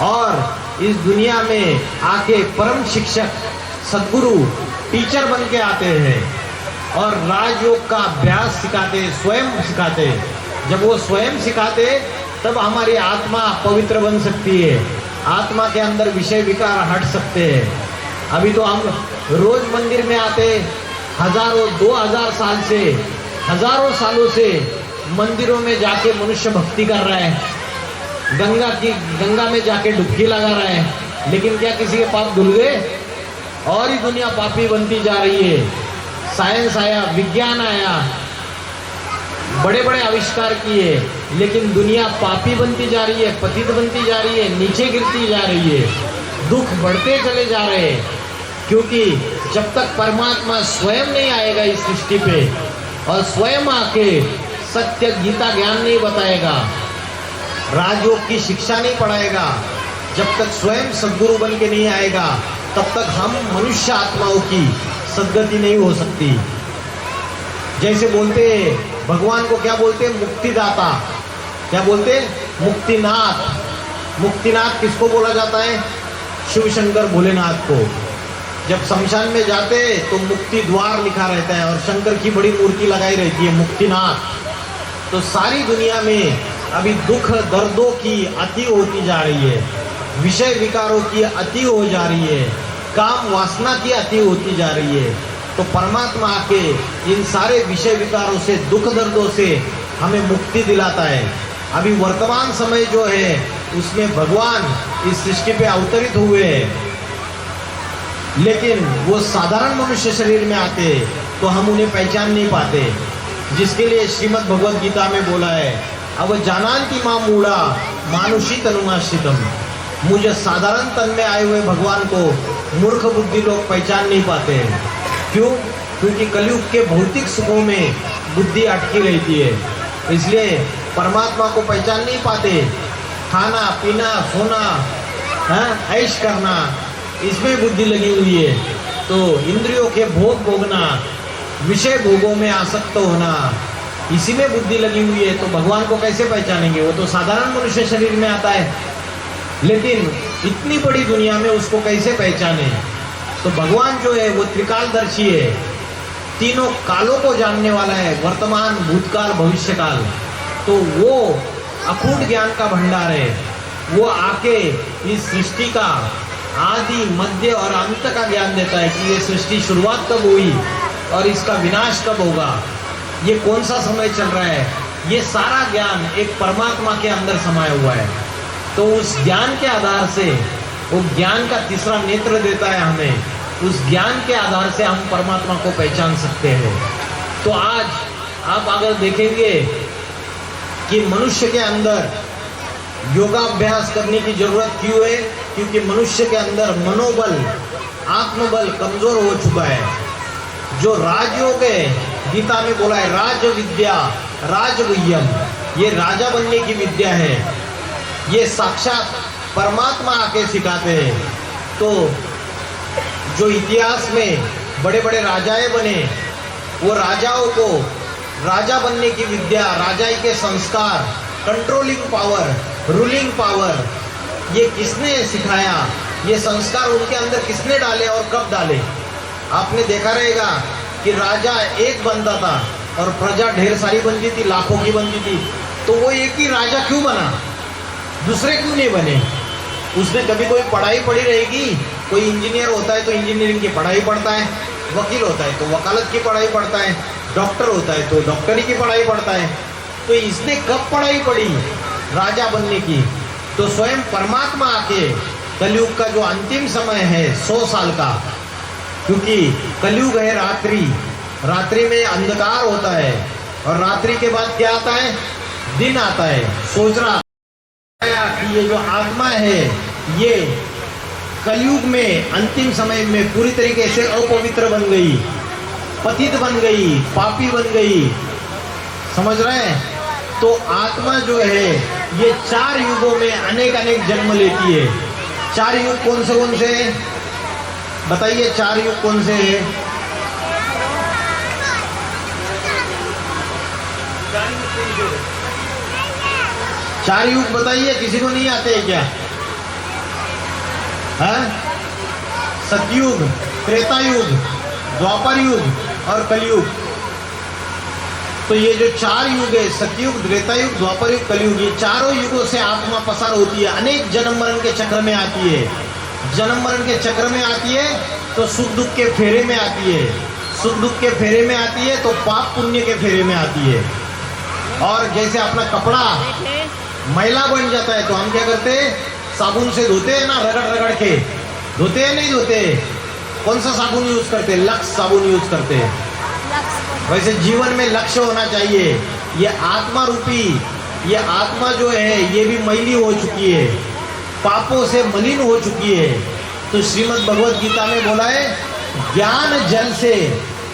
और इस दुनिया में आके परम शिक्षक, सद्गुरु, टीचर बन के आते हैं और राजयोग का अभ्यास सिखाते, स्वयं सिखाते। जब वो स्वयं सिखाते तब हमारी आत्मा पवित्र बन सकती है, आत्मा के अंदर विषय विकार हट सकते हैं। अभी तो हम रोज मंदिर में आते, हजारों 2000 साल से, हजारों सालों से मंदिरों में जाके मनुष्य भक्ति कर रहा है, गंगा में जाके डुबकी लगा रहा है। लेकिन क्या किसी के पाप धुल गए? और ही दुनिया पापी बनती जा रही है। साइंस आया, विज्ञान आया, बड़े बड़े आविष्कार किए, लेकिन दुनिया पापी बनती जा रही है, पतित बनती जा रही है, नीचे गिरती जा रही है, दुख बढ़ते चले जा रहे हैं। क्योंकि जब तक परमात्मा स्वयं नहीं आएगा इस सृष्टि पे और स्वयं आके सत्य गीता ज्ञान नहीं बताएगा, राजयोग की शिक्षा नहीं पढ़ाएगा, जब तक स्वयं सद्गुरु बन के नहीं आएगा, तब तक हम मनुष्य आत्माओं की सद्गति नहीं हो सकती। जैसे बोलते भगवान को क्या बोलते? मुक्तिदाता। क्या बोलते? मुक्तिनाथ। मुक्तिनाथ किसको बोला जाता है? शिव शंकर भोलेनाथ को। जब शमशान में जाते तो मुक्ति द्वार लिखा रहता है और शंकर की बड़ी मूर्ति लगाई रहती है, मुक्तिनाथ। तो सारी दुनिया में अभी दुख दर्दों की अति होती जा रही है, विषय विकारों की अति हो जा रही है, काम वासना की अति होती जा रही है। तो परमात्मा आके इन सारे विषय विकारों से, दुख दर्दों से हमें मुक्ति दिलाता है। अभी वर्तमान समय जो है उसमें भगवान इस सृष्टि पे अवतरित हुए हैं, लेकिन वो साधारण मनुष्य शरीर में आते तो हम उन्हें पहचान नहीं पाते। जिसके लिए श्रीमद् भगवद गीता में बोला है, अब जानन्ति मां मूढ़ा मानुषी तनुमाश्रितम। मुझे साधारण तन में आए हुए भगवान को मूर्ख बुद्धि लोग पहचान नहीं पाते हैं। क्यों? क्योंकि कलयुग के भौतिक सुखों में बुद्धि अटकी रहती है, इसलिए परमात्मा को पहचान नहीं पाते। खाना पीना, सोना, ऐश करना, इसमें बुद्धि लगी हुई है। तो इंद्रियों के भोग भोगना, विषय भोगों में आसक्त होना, इसी में बुद्धि लगी हुई है। तो भगवान को कैसे पहचानेंगे? वो तो साधारण मनुष्य शरीर में आता है, लेकिन इतनी बड़ी दुनिया में उसको कैसे पहचाने? तो भगवान जो है वो त्रिकालदर्शी है, तीनों कालों को जानने वाला है, वर्तमान, भूतकाल, भविष्यकाल। तो वो अकूट ज्ञान का भंडार है। वो आके इस सृष्टि का आदि, मध्य और अंत का ज्ञान देता है कि ये सृष्टि शुरुआत कब हुई और इसका विनाश कब होगा, ये कौन सा समय चल रहा है। ये सारा ज्ञान एक परमात्मा के अंदर समाया हुआ है। तो उस ज्ञान के आधार से, वो ज्ञान का तीसरा नेत्र देता है हमें, उस ज्ञान के आधार से हम परमात्मा को पहचान सकते हैं। तो आज आप अगर देखेंगे कि मनुष्य के अंदर योगाभ्यास करने की जरूरत क्यों है, क्योंकि मनुष्य के अंदर मनोबल, आत्मबल कमजोर हो चुका है। जो राजयोग है, गीता में बोला है राज विद्या राजगुह्यम, ये राजा बनने की विद्या है। ये साक्षात परमात्मा आके सिखाते हैं। तो जो इतिहास में बड़े बड़े राजाएं बने, वो राजाओं को राजा बनने की विद्या, राजाई के संस्कार, कंट्रोलिंग पावर, रूलिंग पावर, ये किसने सिखाया, ये संस्कार उनके अंदर किसने डाले और कब डाले। आपने देखा रहेगा कि राजा एक बनता था और प्रजा ढेर सारी बनती थी, लाखों की बनती थी। तो वो एक ही राजा क्यों बना, दूसरे क्यों नहीं बने। उसने कभी कोई पढ़ाई पढ़ी रहेगी, कोई इंजीनियर होता है तो इंजीनियरिंग की पढ़ाई पढ़ता है, वकील होता है तो वकालत की पढ़ाई पढ़ता है, डॉक्टर होता है तो डॉक्टरी की पढ़ाई पढ़ता है। तो इसने कब पढ़ाई पढ़ी राजा बनने की। तो स्वयं परमात्मा आके कलयुग का जो अंतिम समय है 100 साल का, क्योंकि कलयुग है रात्रि, रात्रि में अंधकार होता है और रात्रि के बाद क्या आता है, दिन आता है। सोच रहा कि ये जो आत्मा है ये कलयुग में अंतिम समय में पूरी तरीके से अपवित्र बन गई, पतित बन गई, पापी बन गई, समझ रहे हैं। तो आत्मा जो है ये 4 युगों में अनेक अनेक जन्म लेती है। 4 युग कौन से हैं बताइए, 4 युग कौन से हैं। चार युग बताइए, किसी को नहीं आते हैं क्या। है सतयुग, त्रेता युग, द्वापर युग और कलयुग। तो ये जो 4 युग है, सतयुग, त्रेता युग, द्वापर युग, कलयुग, ये चारों युगों से आत्मा पसार होती है, अनेक जन्म मरण के चक्र में आती है। जन्म मरण के चक्र में आती है तो सुख दुख के फेरे में आती है, सुख दुख के फेरे में आती है तो पाप पुण्य के फेरे में आती है। और जैसे अपना कपड़ा मैला बन जाता है तो हम क्या करते हैं, साबुन से धोते हैं ना, रगड़ रगड़ के धोते हैं, नहीं धोते। कौन सा साबुन यूज करते हैं, लक्स साबुन यूज करते हैं। वैसे जीवन में लक्ष्य होना चाहिए। ये आत्मा रूपी, ये आत्मा जो है ये भी मैली हो चुकी है, पापों से मलिन हो चुकी है। तो श्रीमद् भगवद गीता में बोला है ज्ञान जल से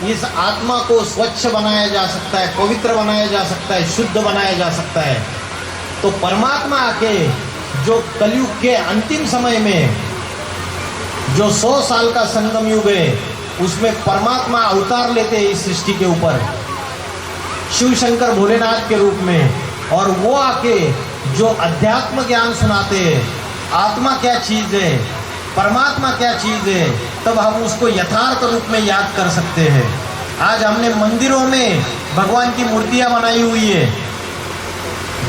इस आत्मा को स्वच्छ बनाया जा सकता है, पवित्र बनाया जा सकता है, शुद्ध बनाया जा सकता है। तो परमात्मा आके जो कलयुग के अंतिम समय में जो 100 साल का संगम युग है उसमें परमात्मा अवतार लेते हैं इस सृष्टि के ऊपर, शिव शंकर भोलेनाथ के रूप में। और वो आके जो अध्यात्म ज्ञान सुनाते हैं, आत्मा क्या चीज़ है, परमात्मा क्या चीज़ है, तब हम उसको यथार्थ रूप में याद कर सकते हैं। आज हमने मंदिरों में भगवान की मूर्तियाँ बनाई हुई है,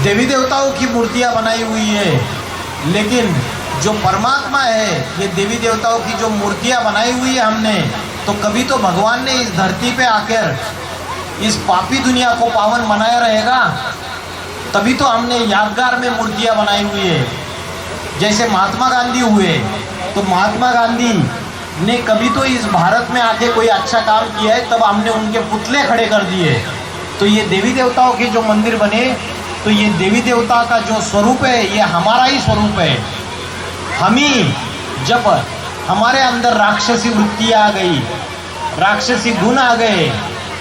देवी देवताओं की मूर्तियाँ बनाई हुई है, लेकिन जो परमात्मा है, ये देवी देवताओं की जो मूर्तियाँ बनाई हुई है हमने, तो कभी तो भगवान ने इस धरती पे आकर इस पापी दुनिया को पावन बनाया रहेगा, तभी तो हमने यादगार में मूर्तियाँ बनाई हुई है। जैसे महात्मा गांधी हुए, तो महात्मा गांधी ने कभी तो इस भारत में आके कोई अच्छा काम किया है, तब हमने उनके पुतले खड़े कर दिए। तो ये देवी देवताओं के जो मंदिर बने, तो ये देवी देवता का जो स्वरूप है ये हमारा ही स्वरूप है। हम ही जब हमारे अंदर राक्षसी वृत्तियाँ आ गई, राक्षसी गुण आ गए,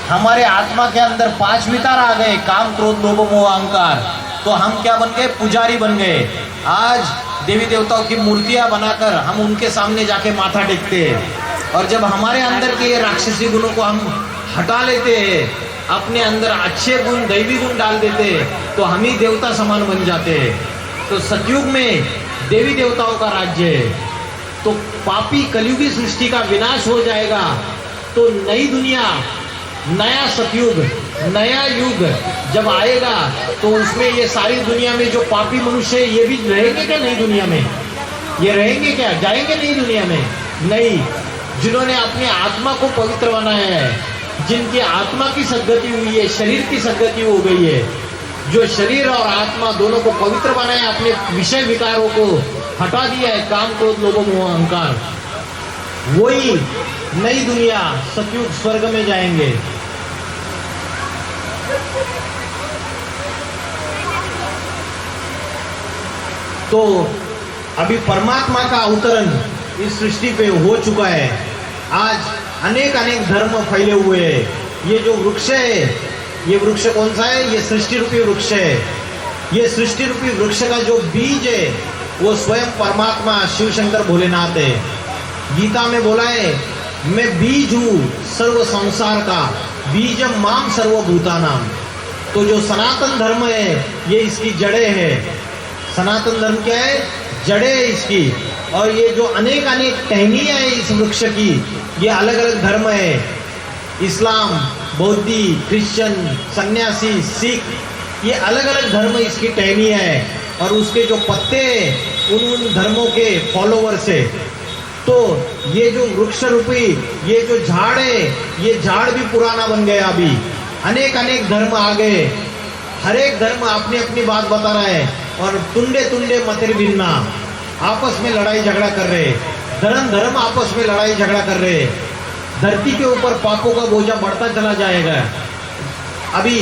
हमारे आत्मा के अंदर 5 विकार आ गए, काम क्रोध लोभ मोह अहंकार, तो हम क्या बन गए, पुजारी बन गए। आज देवी देवताओं की मूर्तियाँ बनाकर हम उनके सामने जाके माथा टेकते हैं। और जब हमारे अंदर के राक्षसी गुणों को हम हटा लेते हैं, अपने अंदर अच्छे गुण, दैवी गुण डाल देते हैं, तो हम ही देवता समान बन जाते हैं। तो सतयुग में देवी देवताओं का राज्य है, तो पापी कलयुगी सृष्टि का विनाश हो जाएगा, तो नई दुनिया, नया सतयुग, नया युग जब आएगा तो उसमें ये सारी दुनिया में जो पापी मनुष्य है ये भी रहेंगे क्या नई दुनिया में? ये रहेंगे क्या? जाएंगे नई दुनिया में? नहीं। जिन्होंने अपनी आत्मा को पवित्र बनाया है, जिनकी आत्मा की सद्गति हुई है, शरीर की सद्गति हो गई है, जो शरीर और आत्मा दोनों को पवित्र बनाया, अपने विषय विकारों को हटा दिया है, काम क्रोध लोभो मोह अहंकार, वही नई दुनिया सतयुग स्वर्ग में जाएंगे। तो अभी परमात्मा का अवतरण इस सृष्टि पे हो चुका है। आज अनेक अनेक धर्म फैले हुए हैं। ये जो वृक्ष है, ये वृक्ष कौन सा है? ये सृष्टि रूपी वृक्ष है। ये सृष्टि रूपी वृक्ष का जो बीज है वो स्वयं परमात्मा शिव शंकर भोलेनाथ है। गीता में बोला है, मैं बीज हूँ सर्व संसार का, बीजम माम सर्वभूतानाम। तो जो सनातन धर्म है ये इसकी जड़ें है। सनातन धर्म क्या है? जड़ें है इसकी। और ये जो अनेक अनेक टहनियाँ है इस वृक्ष की, ये अलग अलग धर्म है। इस्लाम, बौद्धि, क्रिश्चियन, सन्यासी, सिख, ये अलग अलग धर्म इसकी टहनियाँ है। और उसके जो पत्ते हैं उन धर्मों के फॉलोवर्स है। तो ये जो वृक्ष रूपी ये जो झाड़ है, ये झाड़ भी पुराना बन गया। अभी अनेक अनेक धर्म आ गए, हर एक धर्म अपनी अपनी बात बता रहा है। और तुंडे तुंडे मतिर भिन्ना, आपस में लड़ाई झगड़ा कर रहे, धर्म धर्म आपस में लड़ाई झगड़ा कर रहे। धरती के ऊपर पापों का बोझा बढ़ता चला जाएगा। अभी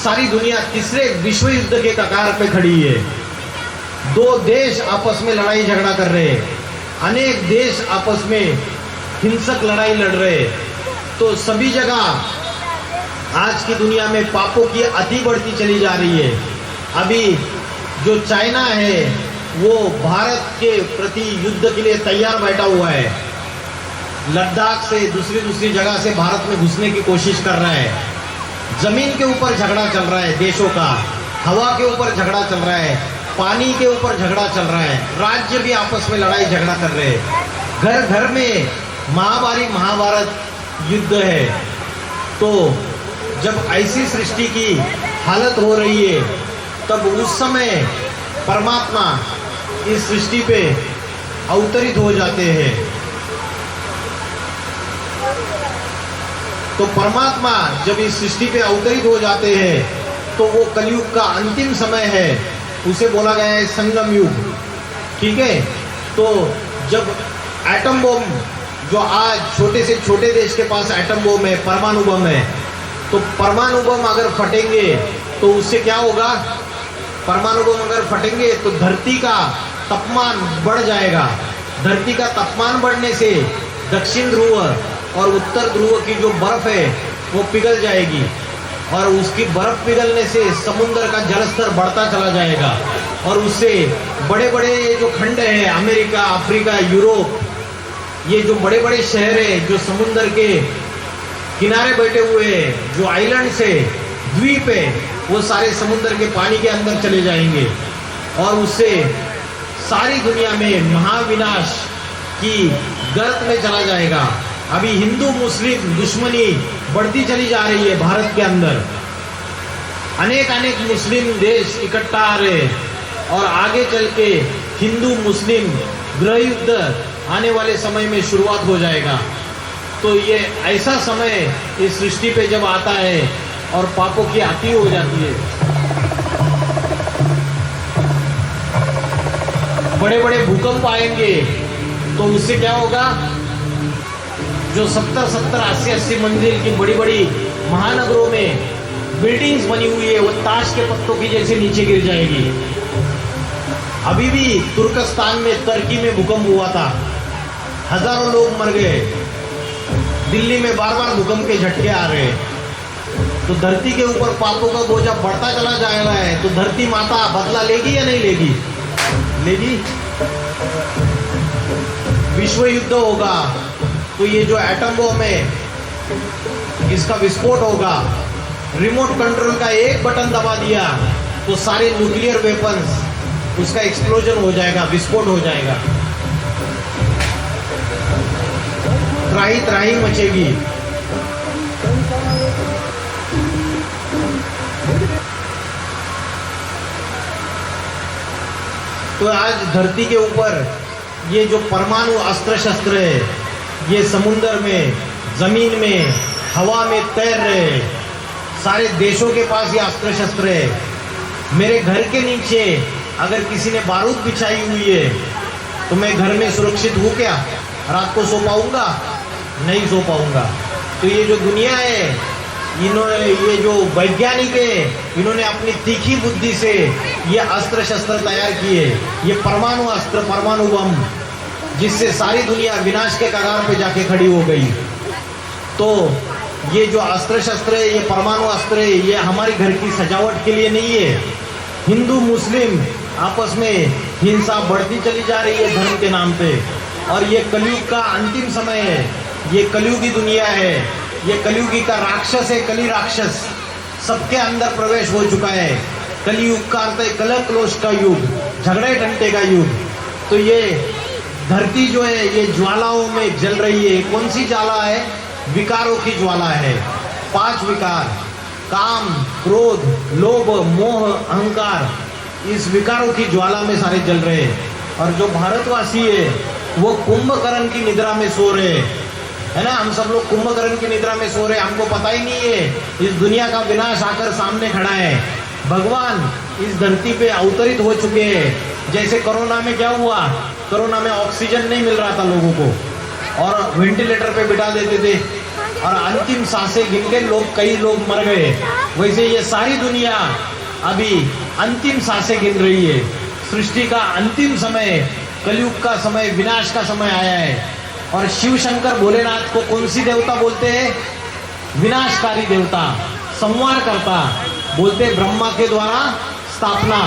सारी दुनिया तीसरे विश्व युद्ध के कगार पे खड़ी है। दो देश आपस में लड़ाई झगड़ा कर रहे, अनेक देश आपस में हिंसक लड़ाई लड़ रहे। तो सभी जगह आज की दुनिया में पापों की अति बढ़ती चली जा रही है। अभी जो चाइना है वो भारत के प्रति युद्ध के लिए तैयार बैठा हुआ है। लद्दाख से दूसरी जगह से भारत में घुसने की कोशिश कर रहा है। जमीन के ऊपर झगड़ा चल रहा है देशों का, हवा के ऊपर झगड़ा चल रहा है, पानी के ऊपर झगड़ा चल रहा है, राज्य भी आपस में लड़ाई झगड़ा कर रहे हैं। घर घर में महाभारी महाभारत युद्ध है। तो जब ऐसी सृष्टि की हालत हो रही है तब उस समय परमात्मा इस सृष्टि पे अवतरित हो जाते हैं। तो परमात्मा जब इस सृष्टि पे अवतरित हो जाते हैं तो वो कलयुग का अंतिम समय है, उसे बोला गया है संगम युग। ठीक है। तो जब एटम बम, जो आज छोटे से छोटे देश के पास एटम बम है, परमाणु बम है, तो परमाणु बम अगर फटेंगे तो उससे क्या होगा? परमाणु बम अगर फटेंगे तो धरती का तापमान बढ़ जाएगा। धरती का तापमान बढ़ने से दक्षिण ध्रुव और उत्तर ध्रुव की जो बर्फ है वो पिघल जाएगी, और उसकी बर्फ पिघलने से समुद्र का जलस्तर बढ़ता चला जाएगा। और उससे बड़े बड़े जो खंड है, अमेरिका, अफ्रीका, यूरोप, ये जो बड़े बड़े शहर है जो समुद्र के किनारे बैठे हुए हैं, जो आइलैंड्स है, द्वीप है, वो सारे समुद्र के पानी के अंदर चले जाएंगे। और उससे सारी दुनिया में महाविनाश की गर्त में चला जाएगा। अभी हिंदू मुस्लिम दुश्मनी बढ़ती चली जा रही है भारत के अंदर। अनेक अनेक मुस्लिम देश इकट्ठा आ रहे, और आगे चल के हिंदू मुस्लिम गृह युद्ध आने वाले समय में शुरुआत हो जाएगा। तो ये ऐसा समय इस सृष्टि पे जब आता है और पापों की अति हो जाती है, बड़े बड़े भूकंप आएंगे, तो उससे क्या होगा? जो 70-70, 80-80 मंजिल की बड़ी बड़ी महानगरों में बिल्डिंग्स बनी हुई है वो ताश के पत्तों की जैसे नीचे गिर जाएगी। अभी भी तुर्कस्तान में, तुर्की में भूकंप हुआ था, हजारों लोग मर गए। दिल्ली में बार बार भूकंप के झटके आ रहे हैं। तो धरती के ऊपर पापों का बोझा बढ़ता चला जाएगा है, तो धरती माता बदला लेगी या नहीं लेगी? लेगी। विश्व युद्ध होगा, तो ये जो एटम बम है इसका विस्फोट होगा। रिमोट कंट्रोल का एक बटन दबा दिया तो सारे न्यूक्लियर वेपन्स, उसका एक्सप्लोजन हो जाएगा, विस्फोट हो जाएगा। त्राही त्राही मचेगी। तो आज धरती के ऊपर ये जो परमाणु अस्त्र शस्त्र है, ये समुद्र में, जमीन में, हवा में तैर रहे हैं। सारे देशों के पास ये अस्त्र शस्त्र है। मेरे घर के नीचे अगर किसी ने बारूद बिछाई हुई है तो मैं घर में सुरक्षित हूँ क्या? रात को सो पाऊंगा? नहीं सो पाऊंगा। तो ये जो दुनिया है, इन्होंने, ये जो वैज्ञानिक है, इन्होंने अपनी तीखी बुद्धि से ये अस्त्र शस्त्र तैयार किए। ये परमाणु अस्त्र, परमाणु बम, जिससे सारी दुनिया विनाश के कगार पे जाके खड़ी हो गई। तो ये जो अस्त्र शस्त्र है, ये परमाणु अस्त्र है, ये हमारी घर की सजावट के लिए नहीं है। हिंदू मुस्लिम आपस में हिंसा बढ़ती चली जा रही है धर्म के नाम पे, और ये कलयुग का अंतिम समय है। ये कलयुगी दुनिया है, ये कलयुगी का राक्षस है, कली राक्षस सबके अंदर प्रवेश हो चुका है। कलयुग का अर्थ है कलह क्लोश का युग, झगड़े टंटे का युग। तो ये धरती जो है ये ज्वालाओं में जल रही है। कौन सी ज्वाला है? विकारों की ज्वाला है। 5 विकार, काम, क्रोध, लोभ, मोह, अहंकार, इस विकारों की ज्वाला में सारे जल रहे हैं। और जो भारतवासी है वो कुंभकर्ण की निद्रा में सो रहे हैं, है ना। हम सब लोग कुंभकर्ण की निद्रा में सो रहे हैं, हमको पता ही नहीं है इस दुनिया का विनाश आकर सामने खड़ा है। भगवान इस धरती पे अवतरित हो चुके हैं। जैसे कोरोना में क्या हुआ, कोरोना में ऑक्सीजन नहीं मिल रहा था लोगों को और वेंटिलेटर पे बिठा देते थे और अंतिम सांसें गिन के लोग, कई लोग मर गए। वैसे ये सारी दुनिया अभी अंतिम सांसें गिन रही है। सृष्टि का अंतिम समय, कलयुग का समय, विनाश का समय आया है। और शिव शंकर भोलेनाथ को कौन सी देवता बोलते हैं? विनाशकारी देवता, संहार करता बोलते हैं। ब्रह्मा के द्वारा स्थापना,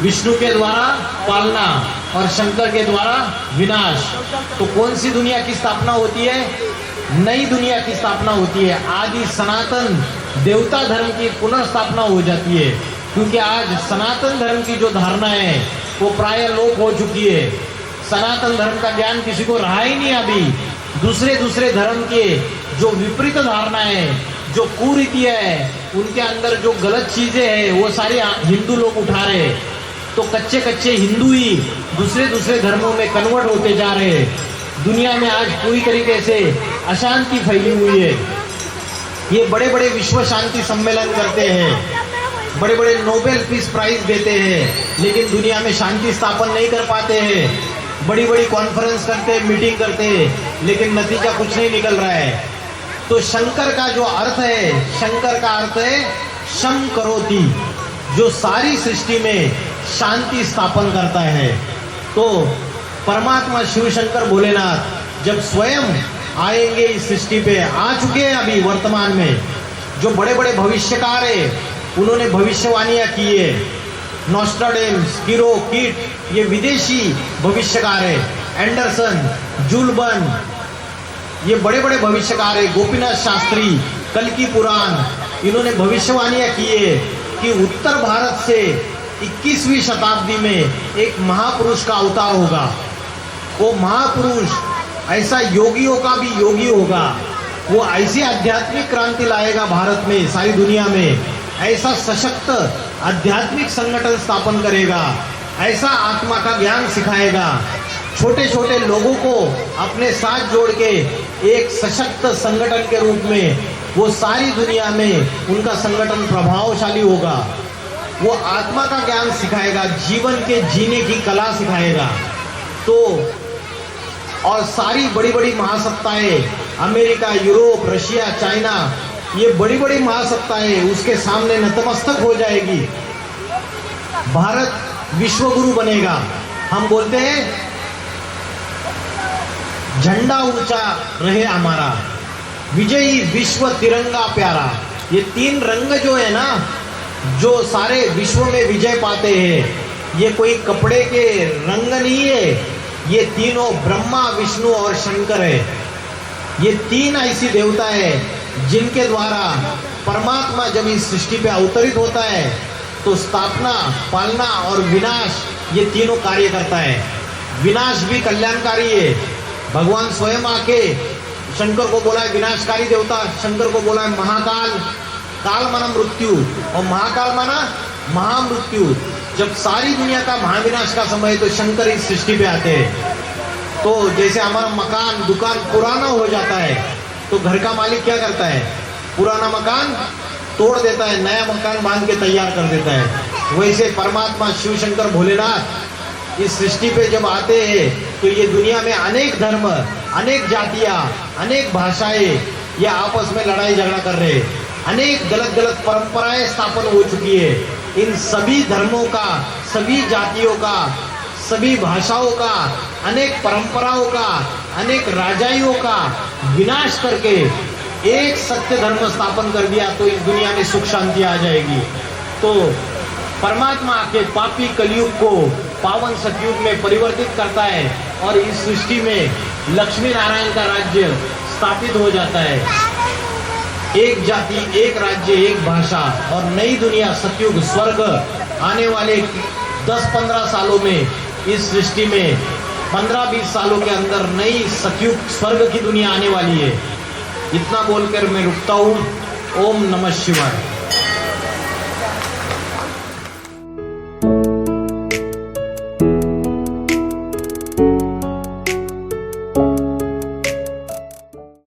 विष्णु के द्वारा पालना और शंकर के द्वारा विनाश। तो कौन सी दुनिया की स्थापना होती है? नई दुनिया की स्थापना होती है। आदि सनातन देवता धर्म की पुनर्स्थापना हो जाती है, क्योंकि आज सनातन धर्म की जो धारणा है वो प्राय लोप हो चुकी है। सनातन धर्म का ज्ञान किसी को रहा ही नहीं। अभी दूसरे धर्म के जो विपरीत धारणा है, जो कुरीतियाँ है, उनके अंदर जो गलत चीजें हैं वो सारी हिंदू लोग उठा रहे हैं। तो कच्चे हिंदू ही दूसरे धर्मों में कन्वर्ट होते जा रहे हैं। दुनिया में आज पूरी तरीके से अशांति फैली हुई है। ये बड़े विश्व शांति सम्मेलन करते हैं, बड़े नोबेल पीस प्राइज देते हैं, लेकिन दुनिया में शांति स्थापन नहीं कर पाते हैं। बड़ी कॉन्फ्रेंस करते हैं, मीटिंग करते हैं, लेकिन नतीजा कुछ नहीं निकल रहा है। तो शंकर का जो अर्थ है, शंकर का अर्थ है शम करोति, जो सारी सृष्टि में शांति स्थापन करता है। तो परमात्मा शिव शंकर भोलेनाथ जब स्वयं आएंगे इस सृष्टि पे, आ चुके हैं अभी वर्तमान में। जो बड़े भविष्यकार है उन्होंने भविष्यवाणियां की है। नॉस्ट्राडेम्स, किरो, कीट, ये विदेशी भविष्यकार है। एंडरसन, जूलबर्न, ये बड़े भविष्यकार है। गोपीनाथ शास्त्री, कल्कि पुराण, इन्होंने भविष्यवाणियां की है कि उत्तर भारत से 21वीं शताब्दी में एक महापुरुष का अवतार होगा। वो महापुरुष ऐसा योगियों का भी योगी होगा। वो ऐसी आध्यात्मिक क्रांति लाएगा भारत में, सारी दुनिया में। ऐसा सशक्त आध्यात्मिक संगठन स्थापन करेगा, ऐसा आत्मा का ज्ञान सिखाएगा। छोटे लोगों को अपने साथ जोड़ के एक सशक्त संगठन के रूप में वो सारी दुनिया में उनका संगठन प्रभावशाली होगा। वो आत्मा का ज्ञान सिखाएगा, जीवन के जीने की कला सिखाएगा। तो और सारी बड़ी महासत्ताएं, अमेरिका, यूरोप, रशिया, चाइना, ये बड़ी महासत्ताएं उसके सामने नतमस्तक हो जाएगी। भारत विश्वगुरु बनेगा। हम बोलते हैं झंडा ऊंचा रहे हमारा, विजयी विश्व तिरंगा प्यारा। ये 3 रंग जो है ना, जो सारे विश्व में विजय पाते हैं, ये कोई कपड़े के रंग नहीं है। ये तीनों ब्रह्मा, विष्णु और शंकर है। ये 3 ऐसी देवता है जिनके द्वारा परमात्मा जब इस सृष्टि पे अवतरित होता है तो स्थापना, पालना और विनाश, ये तीनों कार्य करता है। विनाश भी कल्याणकारी है। भगवान स्वयं आके शंकर को बोला है विनाशकारी देवता, शंकर को बोला है महाकाल। काल माना मृत्यु और महाकाल माना महामृत्यु। जब सारी दुनिया का महाविनाश का समय है तो शंकर इस सृष्टि पे आते हैं। तो जैसे हमारा मकान दुकान पुराना हो जाता है तो घर का मालिक क्या करता है, पुराना मकान तोड़ देता है, नया मकान बांध के तैयार कर देता है। वैसे परमात्मा शिव शंकर भोलेनाथ इस सृष्टि पे जब आते हैं तो ये दुनिया में अनेक धर्म, अनेक जातियां, अनेक भाषाएं ये आपस में लड़ाई झगड़ा कर रहे हैं। अनेक गलत गलत परंपराएं स्थापन हो चुकी है। इन सभी धर्मों का, सभी जातियों का, सभी भाषाओं का, अनेक परंपराओं का, अनेक राजाइयों का विनाश करके एक सत्य धर्म स्थापन कर दिया तो इस दुनिया में सुख शांति आ जाएगी। तो परमात्मा के पापी कलयुग को पावन सतयुग में परिवर्तित करता है और इस सृष्टि में लक्ष्मी नारायण का राज्य स्थापित हो जाता है। एक जाति, एक राज्य, एक भाषा और नई दुनिया सतयुग स्वर्ग आने वाले 10-15 सालों में इस सृष्टि में 15-20 सालों के अंदर नई सतयुग स्वर्ग की दुनिया आने वाली है। इतना बोलकर मैं रुकता हूँ। ओम नमः शिवाय।